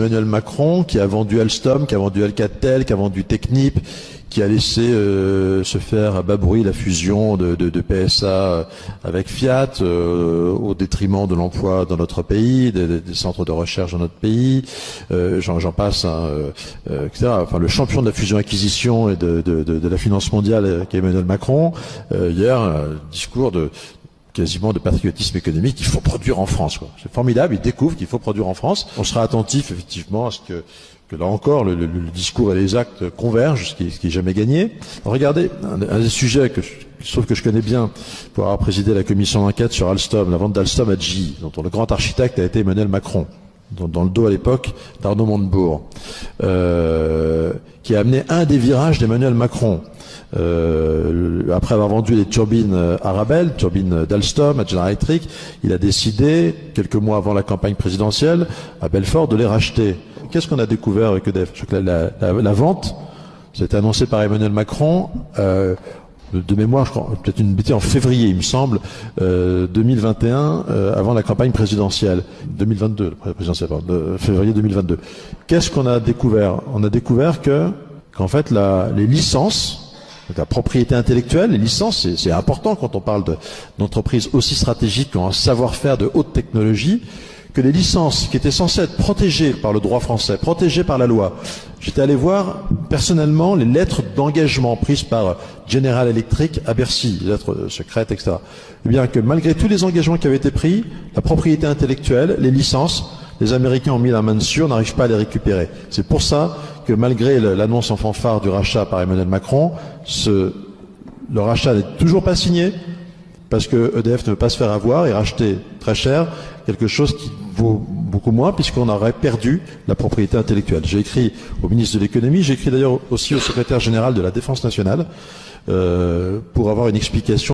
Emmanuel Macron qui a vendu Alstom, qui a vendu Alcatel, qui a vendu Technip, qui a laissé se faire à bas bruit la fusion de PSA avec Fiat au détriment de l'emploi dans notre pays, des centres de recherche dans notre pays, j'en passe, etc. Enfin, le champion de la fusion-acquisition et de la finance mondiale qui est Emmanuel Macron, hier, un discours quasiment de patriotisme économique. Il faut produire en France, quoi. C'est formidable, il découvre qu'il faut produire en France. On sera attentif effectivement à ce que là encore le discours et les actes convergent, ce qui est jamais gagné. Alors, regardez, un des sujets que je trouve que je connais bien pour avoir présidé la commission d'enquête sur Alstom, la vente d'Alstom à GE, dont le grand architecte a été Emmanuel Macron, dans le dos à l'époque d'Arnaud Montebourg, qui a amené un des virages d'Emmanuel Macron. Après avoir vendu les turbines Arabelle, turbines d'Alstom à General Electric, il a décidé, quelques mois avant la campagne présidentielle, à Belfort, de les racheter. Qu'est-ce qu'on a découvert avec EDF? Je crois que la vente, c'était annoncé par Emmanuel Macron, de mémoire, je crois, peut-être une bêtise, en février, il me semble, 2021, avant la campagne présidentielle. 2022, présidentielle, février 2022. Qu'est-ce qu'on a découvert? On a découvert qu'en fait, les licences, la propriété intellectuelle, les licences, c'est important quand on parle d'entreprises aussi stratégiques en savoir-faire de haute technologie, que les licences qui étaient censées être protégées par le droit français, protégées par la loi. J'étais allé voir personnellement les lettres d'engagement prises par General Electric à Bercy, les lettres secrètes, etc. Eh bien que malgré tous les engagements qui avaient été pris, la propriété intellectuelle, les licences, les Américains ont mis la main dessus, on n'arrive pas à les récupérer. C'est pour ça que malgré l'annonce en fanfare du rachat par Emmanuel Macron, le rachat n'est toujours pas signé, parce que EDF ne veut pas se faire avoir et racheter très cher quelque chose qui vaut beaucoup moins, puisqu'on aurait perdu la propriété intellectuelle. J'ai écrit au ministre de l'économie, j'ai écrit d'ailleurs aussi au secrétaire général de la Défense nationale, pour avoir une explication.